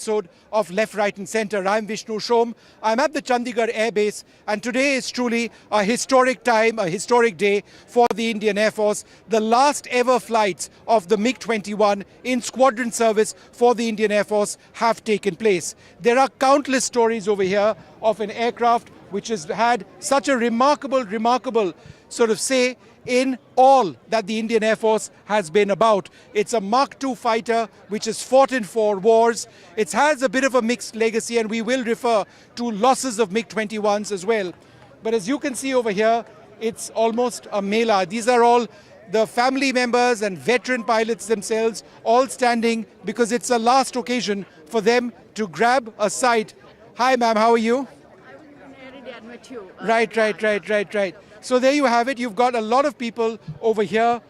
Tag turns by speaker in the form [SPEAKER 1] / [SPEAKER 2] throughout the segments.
[SPEAKER 1] Episode of Left, Right and Centre. I'm Vishnu Shom. I'm at the Chandigarh Air Base, and today is truly a historic time, a historic day for the Indian Air Force. The last ever flights of the MiG-21 in squadron service for the Indian Air Force have taken place. There are countless stories over here of an aircraft which has had such a remarkable sort of say in all that the Indian Air Force has been about. It's a Mark II fighter which has fought in 4 wars. It has a bit of a mixed legacy, and we will refer to losses of MiG-21s as well. But as you can see over here, it's almost a mela. These are all the family members and veteran pilots themselves, all standing because it's a last occasion for them to grab a sight. Hi ma'am, how are you?
[SPEAKER 2] I was married and met you.
[SPEAKER 1] Right. So there you have it. You've got a lot of people over here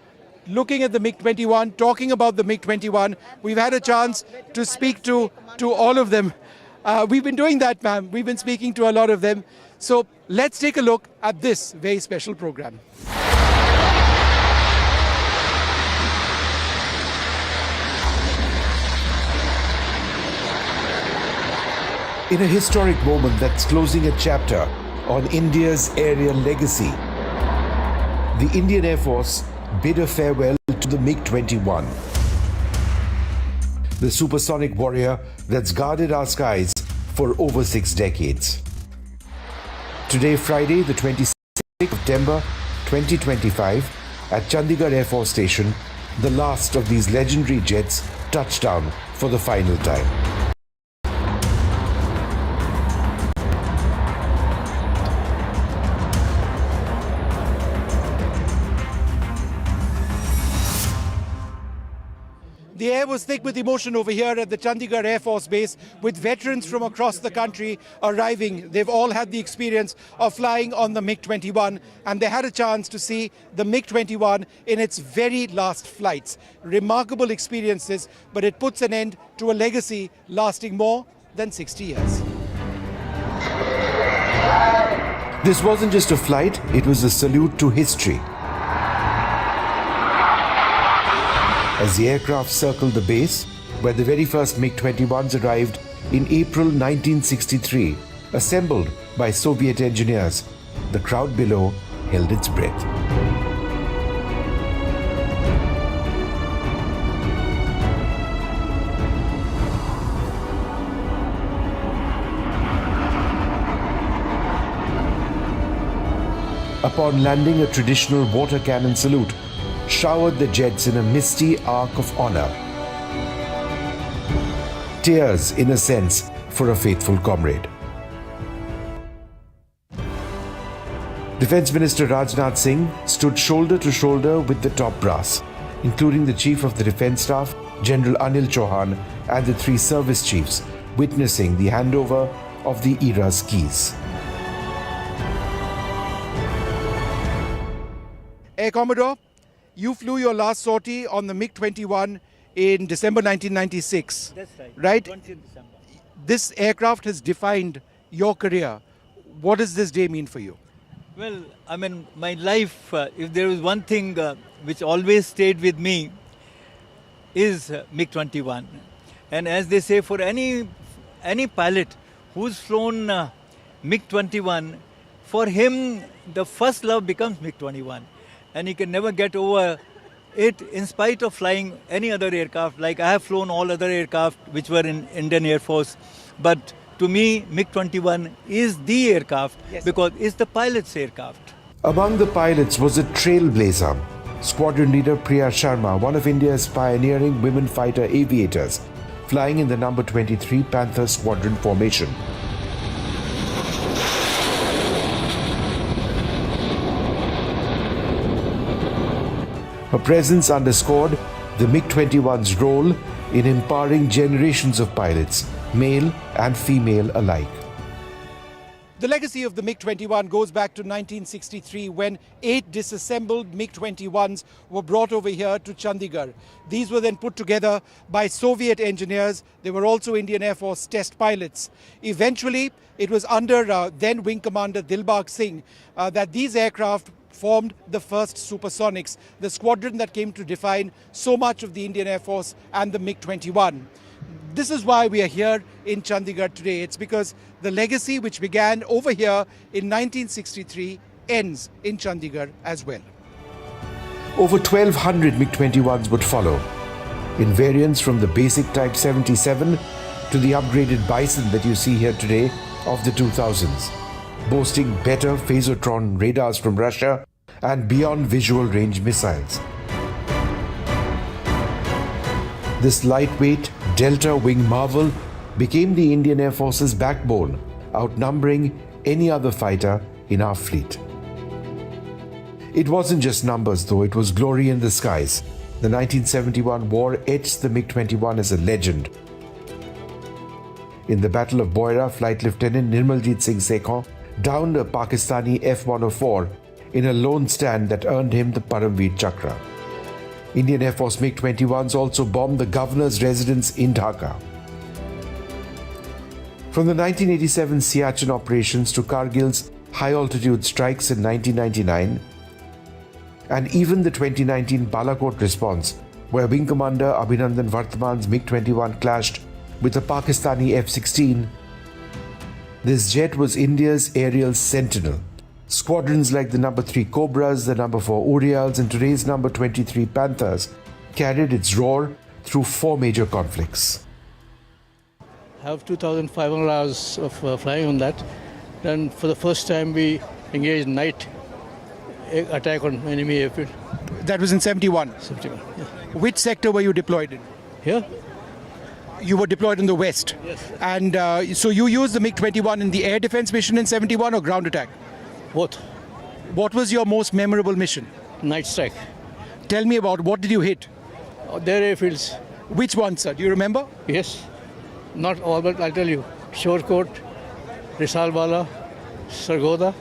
[SPEAKER 1] looking at the MiG-21, talking about the MiG-21. We've had a chance to speak to all of them. We've been doing that, ma'am. We've been speaking to a lot of them. So let's take a look at this very special program.
[SPEAKER 3] In a historic moment that's closing a chapter on India's aerial legacy, the Indian Air Force bid a farewell to the MiG-21, the supersonic warrior that's guarded our skies for over 6 decades. Today, Friday, the 26th of September 2025, at Chandigarh Air Force Station, the last of these legendary jets touched down for the final time.
[SPEAKER 1] The air was thick with emotion over here at the Chandigarh Air Force Base, with veterans from across the country arriving. They've all had the experience of flying on the MiG-21, and they had a chance to see the MiG-21 in its very last flights. Remarkable experiences, but it puts an end to a legacy lasting more than 60 years.
[SPEAKER 3] This wasn't just a flight, it was a salute to history. As the aircraft circled the base, where the very first MiG-21s arrived in April 1963, assembled by Soviet engineers, the crowd below held its breath. Upon landing, a traditional water cannon salute showered the jets in a misty arc of honor. Tears, in a sense, for a faithful comrade. Defence Minister Rajnath Singh stood shoulder to shoulder with the top brass, including the Chief of the Defence Staff, General Anil Chauhan, and the 3 service chiefs, witnessing the handover of the era's keys.
[SPEAKER 1] Air Commodore, you flew your last sortie on the MiG-21 in December 1996.
[SPEAKER 4] That's right.
[SPEAKER 1] Right?
[SPEAKER 4] 20th December.
[SPEAKER 1] This aircraft has defined your career. What does this day mean for you?
[SPEAKER 4] Well, I mean, my life, if there was one thing which always stayed with me, is MiG-21. And as they say, for any pilot who's flown MiG-21, for him, the first love becomes MiG-21. And he can never get over it in spite of flying any other aircraft. Like I have flown all other aircraft which were in Indian Air Force. But to me, MiG-21 is the aircraft because it's the pilot's aircraft.
[SPEAKER 3] Among the pilots was a trailblazer, Squadron Leader Priya Sharma, one of India's pioneering women fighter aviators, flying in the number 23 Panther Squadron formation. Her presence underscored the MiG-21's role in empowering generations of pilots, male and female alike.
[SPEAKER 1] The legacy of the MiG-21 goes back to 1963, when 8 disassembled MiG-21s were brought over here to Chandigarh. These were then put together by Soviet engineers. They were also Indian Air Force test pilots. Eventually, it was under then Wing Commander Dilbagh Singh that these aircraft formed the first supersonics, the squadron that came to define so much of the Indian Air Force and the MiG-21. This is why we are here in Chandigarh today. It's because the legacy which began over here in 1963 ends in Chandigarh as well.
[SPEAKER 3] Over 1,200 MiG-21s would follow, in variants from the basic Type 77 to the upgraded Bison that you see here today of the 2000s, boasting better phasotron radars from Russia and beyond visual range missiles. This lightweight Delta wing marvel became the Indian Air Force's backbone, outnumbering any other fighter in our fleet. It wasn't just numbers though, it was glory in the skies. The 1971 war etched the MiG-21 as a legend. In the Battle of Boira, Flight Lieutenant Nirmaljit Singh Sekhon downed a Pakistani F-104 in a lone stand that earned him the Paramveer Chakra. Indian Air Force MiG-21s also bombed the governor's residence in Dhaka. From the 1987 Siachen operations to Kargil's high-altitude strikes in 1999, and even the 2019 Balakot response, where Wing Commander Abhinandan Vartman's MiG-21 clashed with a Pakistani F-16, this jet was India's aerial sentinel. Squadrons like the number 3 Cobras, the number 4 Urials, and today's number 23 Panthers carried its roar through 4 major conflicts.
[SPEAKER 5] I have 2,500 hours of flying on that. Then for the first time we engaged night attack on enemy airfield.
[SPEAKER 1] That was in 71.
[SPEAKER 5] September. Yeah.
[SPEAKER 1] Which sector were you deployed in?
[SPEAKER 5] Here?
[SPEAKER 1] You were deployed in the west.
[SPEAKER 5] Yes.
[SPEAKER 1] And so you used the MiG-21 in the air defense mission in 71 or ground attack?
[SPEAKER 5] Both.
[SPEAKER 1] What was your most memorable mission?
[SPEAKER 5] Night strike.
[SPEAKER 1] Tell me about what did you hit?
[SPEAKER 5] Their airfields.
[SPEAKER 1] Which one, sir? Do you remember?
[SPEAKER 5] Yes. Not all, but I'll tell you. Shorecourt, Risalwala, Sargoda,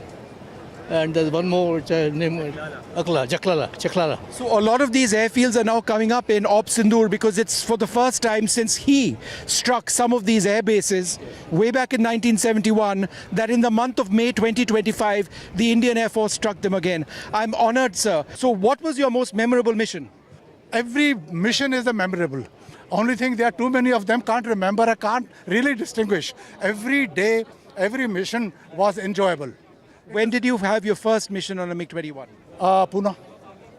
[SPEAKER 5] and there's one more which I name Chaklala.
[SPEAKER 1] So a lot of these airfields are now coming up in Op Sindoor because it's for the first time since he struck some of these air bases way back in 1971 that in the month of May 2025 the Indian Air Force struck them again. I'm honored, sir. So what was your most memorable mission?
[SPEAKER 6] Every mission is a memorable. Only thing, there are too many of them, can't remember, I can't really distinguish. Every day, every mission was enjoyable.
[SPEAKER 1] When did you have your first mission on a MiG-21?
[SPEAKER 6] Pune.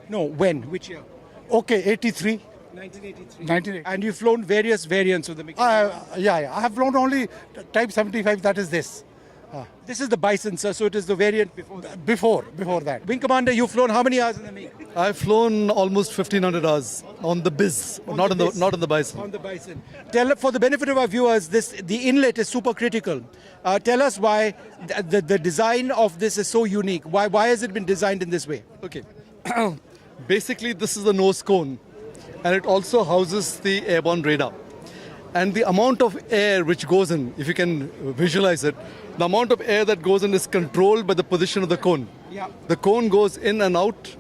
[SPEAKER 1] No, when? Which year?
[SPEAKER 6] Okay, 83.
[SPEAKER 1] 1983.
[SPEAKER 6] 1983.
[SPEAKER 1] And you've flown various variants of the MiG-21?
[SPEAKER 6] Yeah, I have flown only Type 75, that is this.
[SPEAKER 1] This is the Bison, sir, so it is the variant before that.
[SPEAKER 6] Before that.
[SPEAKER 1] Wing Commander, you've flown how many hours in the MiG?
[SPEAKER 7] I've flown almost 1,500 hours on the Biz, not on the Bison.
[SPEAKER 1] On the Bison. For the benefit of our viewers, the inlet is super critical. Tell us why the design of this is so unique. Why has it been designed in this way?
[SPEAKER 7] Okay. Basically, this is the nose cone, and it also houses the airborne radar. And the amount of air which goes in, if you can visualize it, the amount of air that goes in is controlled by the position of the cone.
[SPEAKER 1] Yeah.
[SPEAKER 7] The cone goes in and out,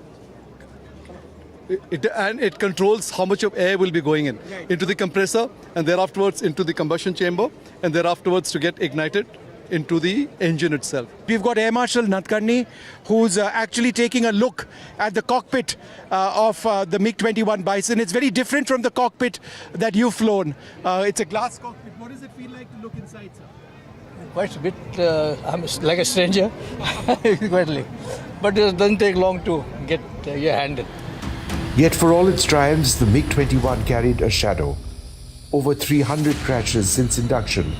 [SPEAKER 7] and it controls how much of air will be going in into the compressor, and thereafterwards into the combustion chamber, and thereafterwards to get ignited into the engine itself.
[SPEAKER 1] We've got Air Marshal Nadkarni, who's actually taking a look at the cockpit of the MiG-21 Bison. It's very different from the cockpit that you've flown. It's a glass cockpit. What does it feel like to look inside, sir?
[SPEAKER 5] Quite a bit, I'm like a stranger, quietly. But it doesn't take long to get your hand in.
[SPEAKER 3] Yet for all its triumphs, the MiG-21 carried a shadow. Over 300 crashes since induction,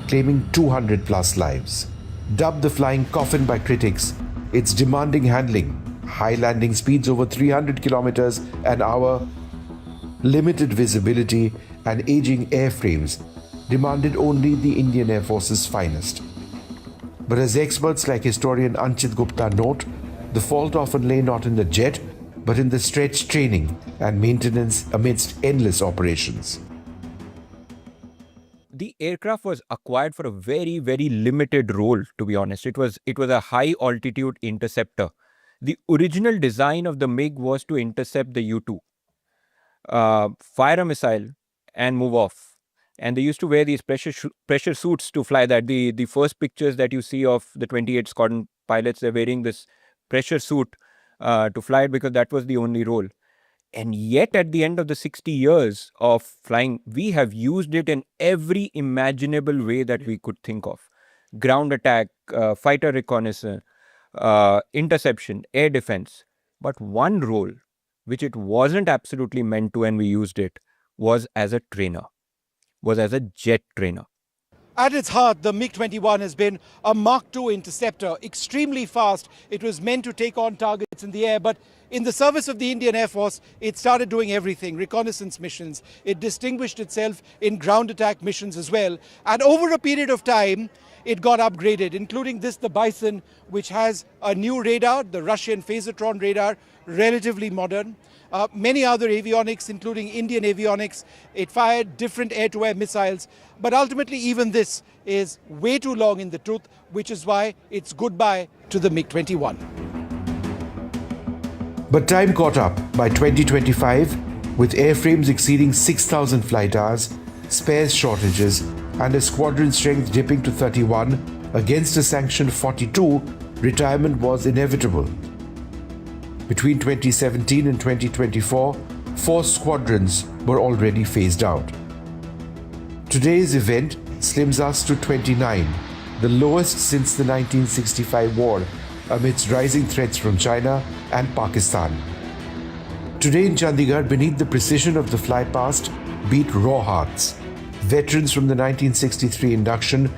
[SPEAKER 3] claiming 200 plus lives. Dubbed the flying coffin by critics, its demanding handling, high landing speeds over 300 kilometers an hour, limited visibility, and aging airframes demanded only the Indian Air Force's finest. But as experts like historian Anchit Gupta note, the fault often lay not in the jet, but in the stretched training and maintenance amidst endless operations.
[SPEAKER 8] The aircraft was acquired for a very, very limited role, to be honest. It was a high altitude interceptor. The original design of the MiG was to intercept the U-2, fire a missile and move off. And they used to wear these pressure suits to fly that. The first pictures that you see of the 28 Squadron pilots, they're wearing this pressure suit to fly it because that was the only role. And yet, at the end of the 60 years of flying, we have used it in every imaginable way that we could think of. Ground attack, fighter reconnaissance, interception, air defense. But one role, which it wasn't absolutely meant to and we used it, was as a trainer, was as a jet trainer.
[SPEAKER 1] At its heart, the MiG-21 has been a Mark II interceptor, extremely fast. It was meant to take on targets in the air, but in the service of the Indian Air Force, it started doing everything, reconnaissance missions. It distinguished itself in ground attack missions as well. And over a period of time, it got upgraded, including this, the Bison, which has a new radar, the Russian Phasotron radar, relatively modern. Many other avionics, including Indian avionics. It fired different air-to-air missiles. But ultimately, even this is way too long in the tooth, which is why it's goodbye to the MiG-21.
[SPEAKER 3] But time caught up. By 2025, with airframes exceeding 6,000 flight hours, spares shortages, and a squadron strength dipping to 31 against a sanctioned 42, retirement was inevitable. Between 2017 and 2024, 4 squadrons were already phased out. Today's event slims us to 29, the lowest since the 1965 war, amidst rising threats from China and Pakistan. Today in Chandigarh, beneath the precision of the flypast, beat raw hearts. Veterans from the 1963 induction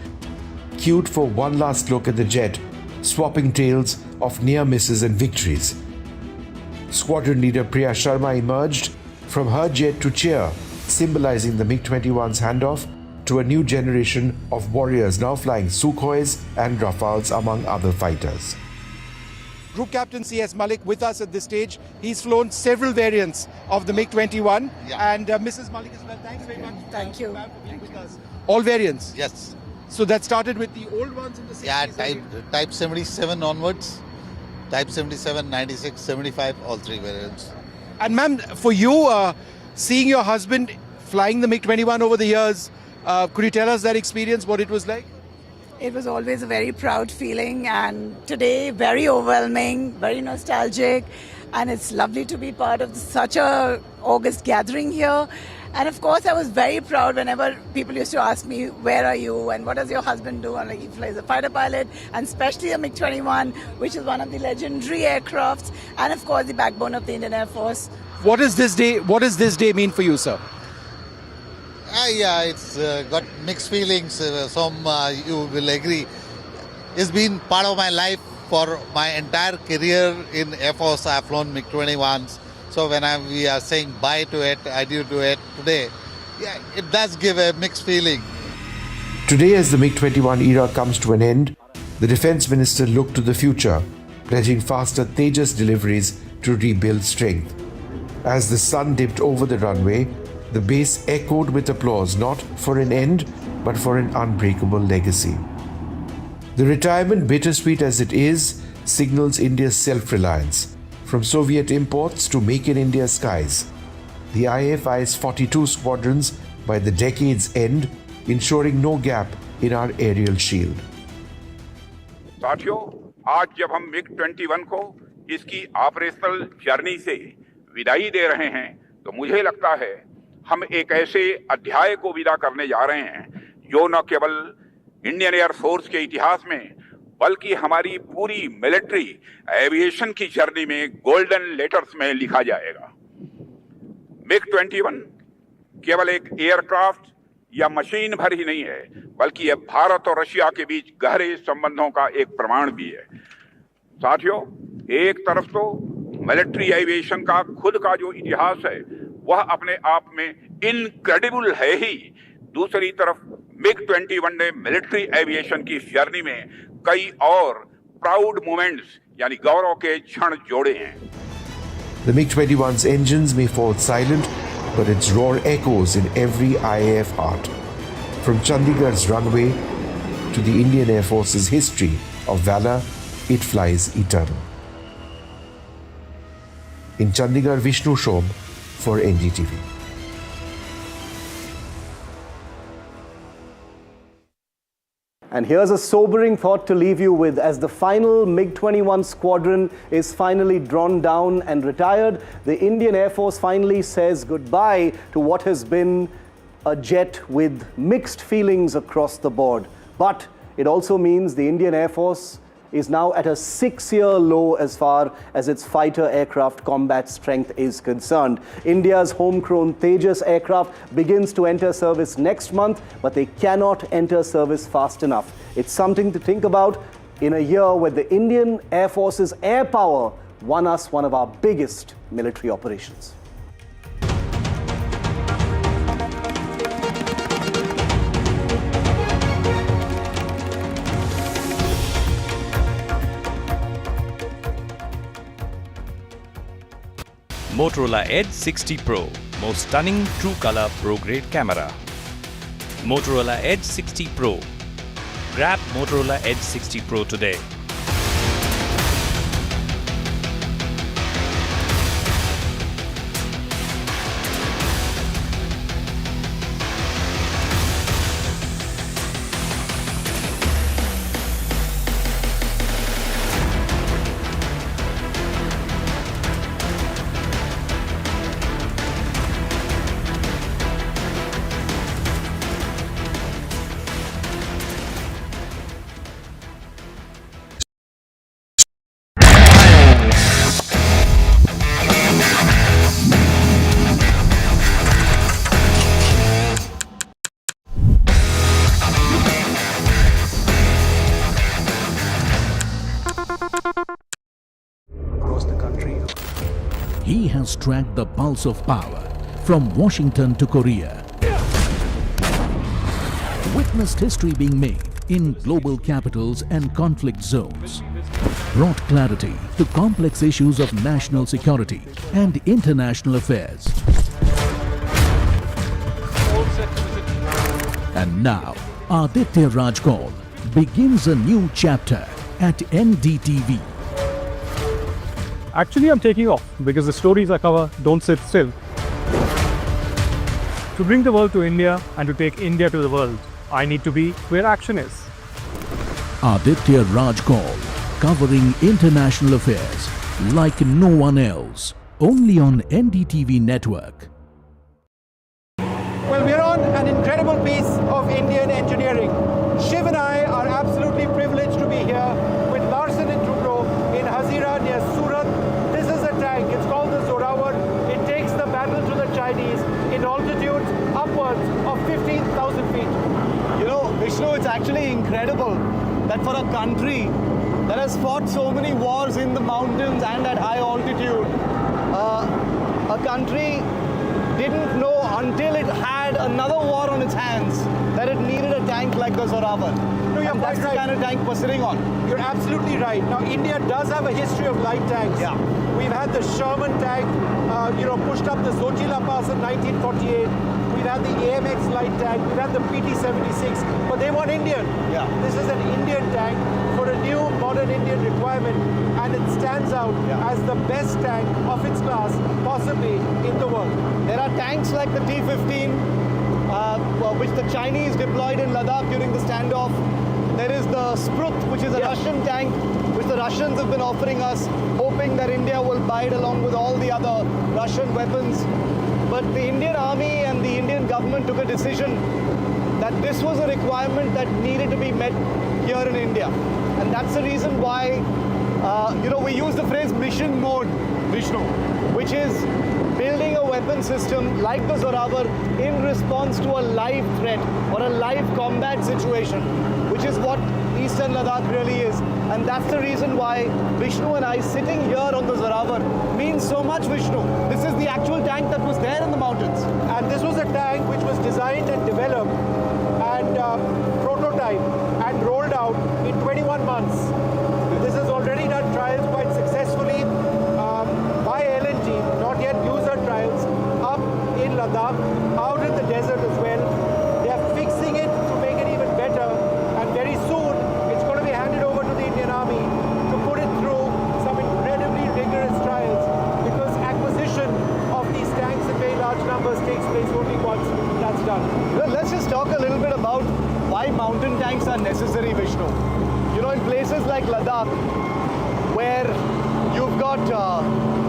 [SPEAKER 3] queued for one last look at the jet, swapping tales of near misses and victories. Squadron leader Priya Sharma emerged from her jet to cheer, symbolizing the MiG-21's handoff to a new generation of warriors now flying Sukhois and Rafales among other fighters.
[SPEAKER 1] Group Captain C.S. Malik with us at this stage. He's flown several variants of the MiG-21.
[SPEAKER 9] Yeah.
[SPEAKER 1] And Mrs. Malik as well. Thanks very much.
[SPEAKER 2] Thank you.
[SPEAKER 1] For being with us. All variants?
[SPEAKER 9] Yes.
[SPEAKER 1] So that started with the old ones in the 60s?
[SPEAKER 9] Yeah, type 77 onwards. Type 77, 96, 75, all 3 variants.
[SPEAKER 1] And ma'am, for you, seeing your husband flying the MiG-21 over the years, could you tell us that experience, what it was like?
[SPEAKER 2] It was always a very proud feeling, and today very overwhelming, very nostalgic, and it's lovely to be part of such a August gathering here. And of course, I was very proud whenever people used to ask me, where are you and what does your husband do? I'm like, he flies a fighter pilot, and especially a MiG-21, which is one of the legendary aircrafts, and of course the backbone of the Indian Air Force.
[SPEAKER 1] What does this day mean for you, sir?
[SPEAKER 9] Yeah, it's got mixed feelings. Some you will agree. It's been part of my life for my entire career in Air Force. I've flown MiG-21s. So when we are saying bye to it, adieu to it today, yeah, it does give a mixed feeling.
[SPEAKER 3] Today, as the MiG-21 era comes to an end, the Defence Minister looked to the future, pledging faster Tejas deliveries to rebuild strength. As the sun dipped over the runway, the base echoed with applause, not for an end, but for an unbreakable legacy. The retirement, bittersweet as it is, signals India's self-reliance. From Soviet imports to Make in India skies, the IFI's 42 squadrons by the decade's end, ensuring no gap in our aerial shield.
[SPEAKER 10] साथियों, आज जब हम MiG-21 को इसकी operational journey से विदाई दे रहे हैं, तो मुझे लगता है हम एक ऐसे अध्याय को विदा करने जा रहे हैं जो न केवल इंडियन एयर फोर्स के इतिहास में, बल्कि हमारी पूरी मिलिट्री एविएशन की जर्नी में गोल्डन लेटर्स में लिखा जाएगा। MiG-21 केवल एक एयरक्राफ्ट या मशीन भर ही नहीं है, बल्कि यह भारत और रशिया के बीच गहरे संबंधों का एक प्रमाण भी है। साथियों, एक तरफ तो मिलिट्री एविएशन का खुद का जो इतिहास है वह अपने आप में इनक्रेडिबल है ही, दूसरी तरफ MiG-21 ने मिलिट्री एविएशन की जर्नी में कई और प्राउड मोमेंट्स यानी गौरव के क्षण जोड़े हैं।
[SPEAKER 3] The MiG-21's engines may fall silent, but its roar echoes in every IAF heart. From Chandigarh's runway to the Indian Air Force's history of valor, it flies eternal. In Chandigarh, Vishnu Shom for NDTV.
[SPEAKER 11] And here's a sobering thought to leave you with. As the final MiG-21 squadron is finally drawn down and retired, the Indian Air Force finally says goodbye to what has been a jet with mixed feelings across the board. But it also means the Indian Air Force is now at a 6-year low as far as its fighter aircraft combat strength is concerned. India's homegrown Tejas aircraft begins to enter service next month, but they cannot enter service fast enough. It's something to think about in a year where the Indian Air Force's air power won us one of our biggest military operations.
[SPEAKER 12] Motorola Edge 60 Pro, most stunning true color pro-grade camera. Motorola Edge 60 Pro. Grab Motorola Edge 60 Pro today.
[SPEAKER 13] He has tracked the pulse of power from Washington to Korea. Witnessed history being made in global capitals and conflict zones. Brought clarity to complex issues of national security and international affairs. And now, Aditya Raj Kaul begins a new chapter at NDTV.
[SPEAKER 14] Actually, I'm taking off because the stories I cover don't sit still. To bring the world to India and to take India to the world, I need to be where action is.
[SPEAKER 13] Aditya Raj Kaul, covering international affairs like no one else, only on NDTV network.
[SPEAKER 1] Well, we're on an incredible piece of Indian engineering. Shiv and I are absolutely privileged to be here with Larsen & Toubro in Hazira near Surat. This is a tank. It's called the Zorawar. It takes the battle to the Chinese in altitudes upwards of 15,000 feet.
[SPEAKER 11] You know, Vishnu, it's actually incredible that for a country that has fought so many wars in the mountains and at high altitude, a country didn't know until it had another war on its hands that it needed a tank like the Zorawar.
[SPEAKER 1] No, you're
[SPEAKER 11] that's
[SPEAKER 1] right.
[SPEAKER 11] the kind of tank we're sitting on.
[SPEAKER 1] You're absolutely right. Now, India does have a history of light tanks.
[SPEAKER 11] Yeah.
[SPEAKER 1] We've had the Sherman tank, pushed up the Zojila Pass in 1948. We've had the AMX light tank. We've had the PT-76, but they want Indian.
[SPEAKER 11] Yeah.
[SPEAKER 1] This is an Indian tank for a new modern Indian requirement, and it stands out as the best tank of its class, possibly in the world.
[SPEAKER 11] There are tanks like the T-15, which the Chinese deployed in Ladakh during the standoff. There is the Sprut, which is a Russian tank, which the Russians have been offering us, hoping that India will buy it along with all the other Russian weapons. But the Indian Army and the Indian government took a decision that this was a requirement that needed to be met here in India. And that's the reason why, we use the phrase mission mode, Vishnu, which is building a weapon system like the Zorawar in response to a live threat or a live combat situation, which is what Eastern Ladakh really is. And that's the reason why Vishnu and I sitting here on the Zorawar means so much, Vishnu. This is the actual tank that was there in the mountains.
[SPEAKER 1] And this was a tank which was designed and developed and prototyped and rolled out in 21 months. This has already done trials quite successfully by L&T, not yet user trials, up in Ladakh, out in the desert as well. They are fixing it to make it even better, and very soon it's going to be handed over to the Indian Army to put it through some incredibly rigorous trials, because acquisition of these tanks in very large numbers takes place only once that's done.
[SPEAKER 11] Well, let's just talk why mountain tanks are necessary, Vishnu. You know, in places like Ladakh, where you've got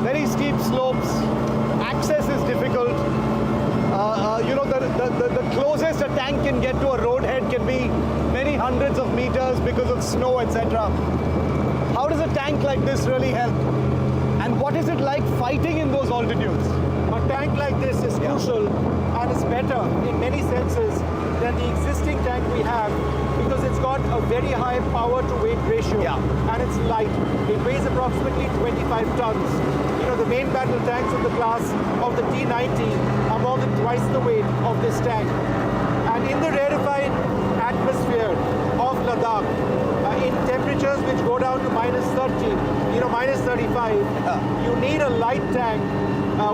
[SPEAKER 11] very steep slopes, access is difficult. You know, the closest a tank can get to a roadhead can be many hundreds of meters because of snow, etc. How does a tank like this really help? And what is it like fighting in those altitudes?
[SPEAKER 1] A tank like this is crucial and it's better in many senses than the existing tank we have because it's got a very high power to weight ratio and it's light. It weighs approximately 25 tons. You know, the main battle tanks of the class of the T-90 are more than twice the weight of this tank. And in the rarefied atmosphere of Ladakh, in temperatures which go down to minus 30, you know, minus 35, you need a light tank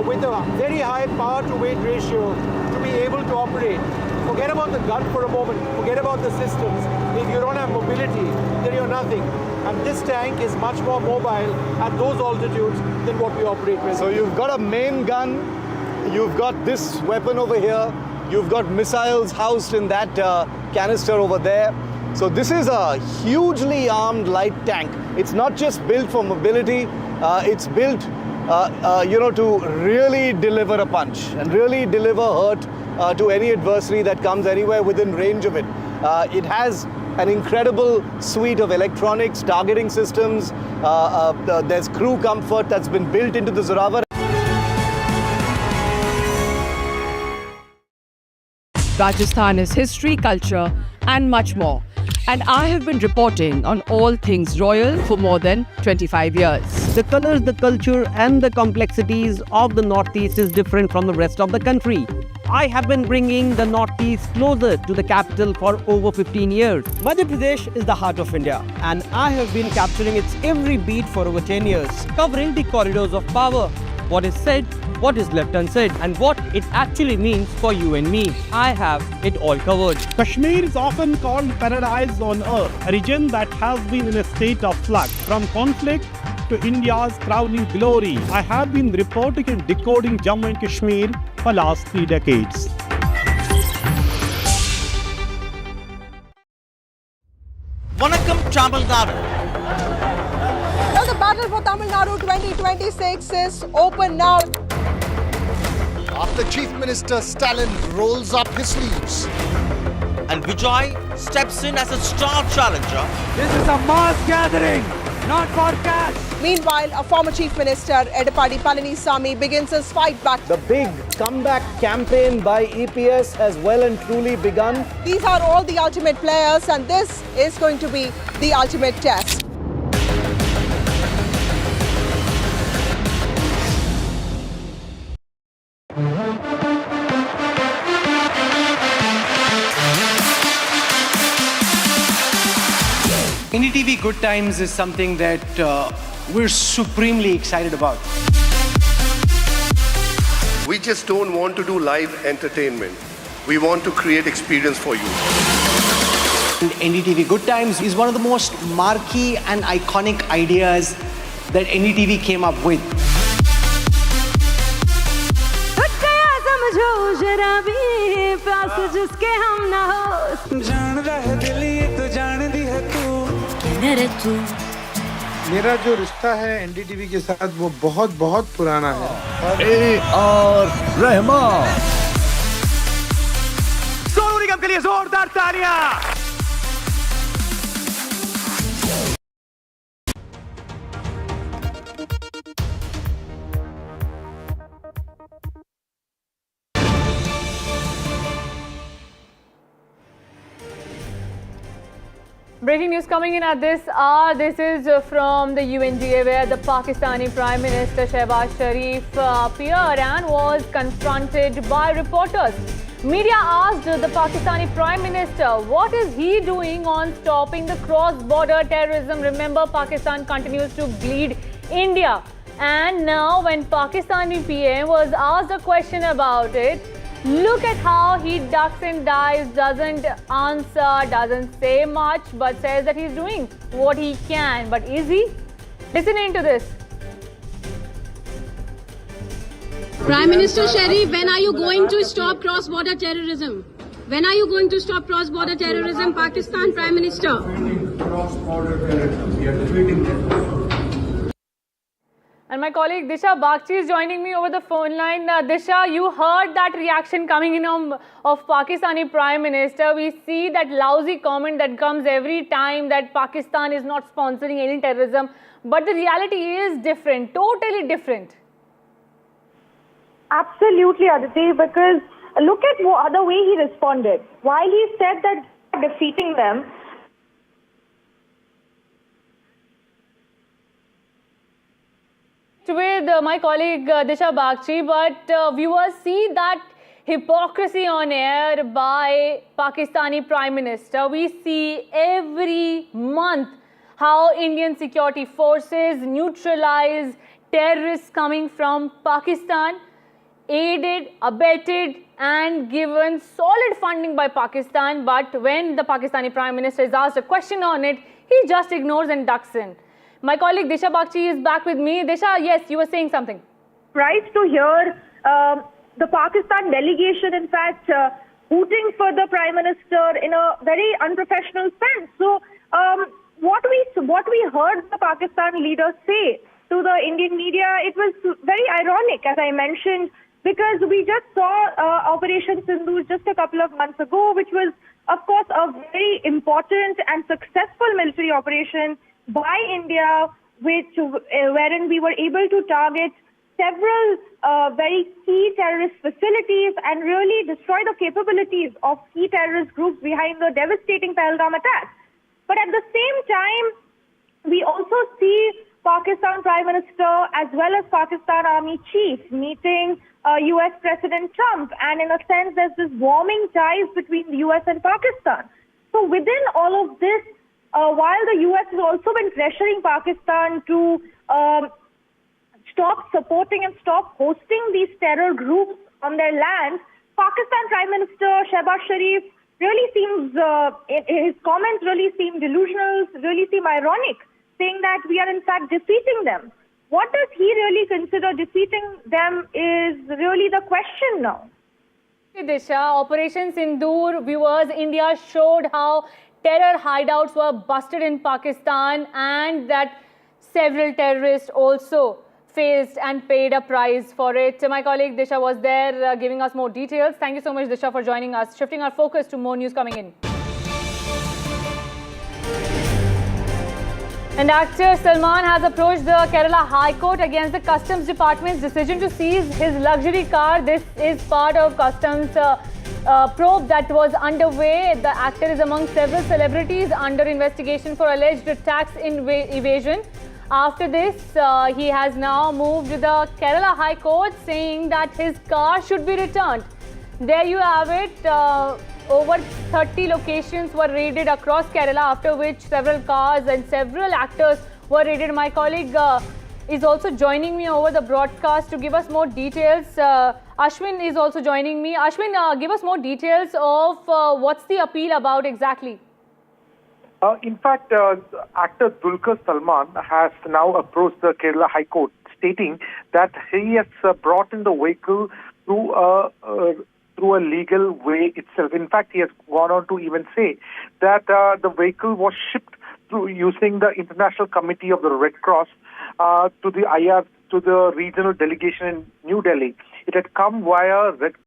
[SPEAKER 1] with a very high power to weight ratio to be able to operate. Forget about the gun for a moment, forget about the systems. If you don't have mobility, then you're nothing. And this tank is much more mobile at those altitudes than what we operate with.
[SPEAKER 11] So you've got a main gun, you've got this weapon over here, you've got missiles housed in that canister over there. So this is a hugely armed light tank. It's not just built for mobility, it's built you know, to really deliver a punch and really deliver hurt to any adversary that comes anywhere within range of it. It has an incredible suite of electronics, targeting systems. There's crew comfort that's been built into the Zorawar.
[SPEAKER 15] Rajasthan is history, culture, and much more. And I have been reporting on all things royal for more than 25 years.
[SPEAKER 16] The colors, the culture, and the complexities of the Northeast is different from the rest of the country. I have been bringing the Northeast closer to the capital for over 15 years. Madhya Pradesh is the heart of India, and I have been capturing its every beat for over 10 years, covering the corridors of power, what is said, what is left unsaid, and what it actually means for you and me. I have it all covered.
[SPEAKER 17] Kashmir is often called paradise on earth, a region that has been in a state of flux from conflict to India's crowning glory. I have been reporting and decoding Jammu and Kashmir for last 3 decades.
[SPEAKER 18] Vanakkam Tamil Nadu.
[SPEAKER 19] Now the battle for Tamil Nadu 2026 is open now.
[SPEAKER 18] After Chief Minister Stalin rolls up his sleeves and Vijay steps in as a star challenger.
[SPEAKER 20] This is a mass gathering, not for cash.
[SPEAKER 19] Meanwhile, a former Chief Minister, Edapadi Palanisamy, begins his fight back.
[SPEAKER 11] The big comeback campaign by EPS has well and truly begun.
[SPEAKER 19] These are all the ultimate players, and this is going to be the ultimate test.
[SPEAKER 20] NDTV Good Times is something that we're supremely excited about.
[SPEAKER 21] We just don't want to do live entertainment. We want to create experience for you.
[SPEAKER 20] And NDTV Good Times is one of the most marquee and iconic ideas that NDTV came up with.
[SPEAKER 22] मेरा जो रिश्ता है NDTV के साथ वो बहुत पुराना है।
[SPEAKER 23] A.R. रहमान।
[SPEAKER 20] सोनू निगम के लिए जोरदार तालियां।
[SPEAKER 24] Breaking news coming in at this hour. This is from the UNGA, where the Pakistani Prime Minister Shehbaz Sharif appeared and was confronted by reporters. Media asked the Pakistani Prime Minister what is he doing on stopping the cross-border terrorism. Remember, Pakistan continues to bleed India. And now when Pakistani PM was asked a question about it, look at how he ducks and dives, doesn't answer, doesn't say much, but says that he's doing what he can. But is he? Listen into this.
[SPEAKER 25] Prime Minister Sharif, when are you going to stop cross-border terrorism?
[SPEAKER 4] When are you going to stop cross-border terrorism, Pakistan Prime Minister?
[SPEAKER 22] Cross-border terrorism. We are defeating them.
[SPEAKER 24] And my colleague Disha Bagchi is joining me over the phone line. Disha, you heard that reaction coming in of Pakistani Prime Minister. We see that lousy comment that comes every time that Pakistan is not sponsoring any terrorism. But the reality is different, totally different.
[SPEAKER 5] Absolutely, Aditi, because look at the way he responded. While he said that defeating them,
[SPEAKER 24] with my colleague Disha Bagchi, but viewers see that hypocrisy on air by Pakistani Prime Minister. We see every month how Indian security forces neutralize terrorists coming from Pakistan, aided, abetted and given solid funding by Pakistan. But when the Pakistani Prime Minister is asked a question on it, he just ignores and ducks in. My colleague Disha Bagchi is back with me. Disha, yes, you were saying something.
[SPEAKER 5] Right to hear the Pakistan delegation, in fact, hooting for the Prime Minister in a very unprofessional sense. So, what we heard the Pakistan leader say to the Indian media, it was very ironic, as I mentioned, because we just saw Operation Sindoor just a couple of months ago, which was, of course, a very important and successful military operation by India, wherein we were able to target several very key terrorist facilities and really destroy the capabilities of key terrorist groups behind the devastating Pahalgam attack. But at the same time, we also see Pakistan Prime Minister as well as Pakistan Army Chief meeting US President Trump, and in a sense there's this warming ties between the US and Pakistan. So within all of this, while the US has also been pressuring Pakistan to stop supporting and stop hosting these terror groups on their land, Pakistan Prime Minister Shehbaz Sharif really seems, his comments really seem delusional, really seem ironic, saying that we are in fact defeating them. What does he really consider defeating them is really the question now.
[SPEAKER 24] Disha, Operation Sindoor, viewers, India showed how terror hideouts were busted in Pakistan and that several terrorists also faced and paid a price for it. My colleague Disha was there giving us more details. Thank you so much, Disha, for joining us. Shifting our focus to more news coming in. And actor Salman has approached the Kerala High Court against the Customs Department's decision to seize his luxury car. This is part of Customs probe that was underway. The actor is among several celebrities under investigation for alleged tax evasion. After this, he has now moved to the Kerala High Court saying that his car should be returned. There you have it. Over 30 locations were raided across Kerala, after which several cars and several actors were raided. My colleague is also joining me over the broadcast to give us more details. Ashwin is also joining me. Ashwin, give us more details of what's the appeal about exactly.
[SPEAKER 6] In fact, actor Dulquer Salman has now approached the Kerala High Court, stating that he has brought in the vehicle through a legal way itself. In fact, he has gone on to even say that the vehicle was shipped through using the International Committee of the Red Cross to the regional delegation in New Delhi. It had come via Red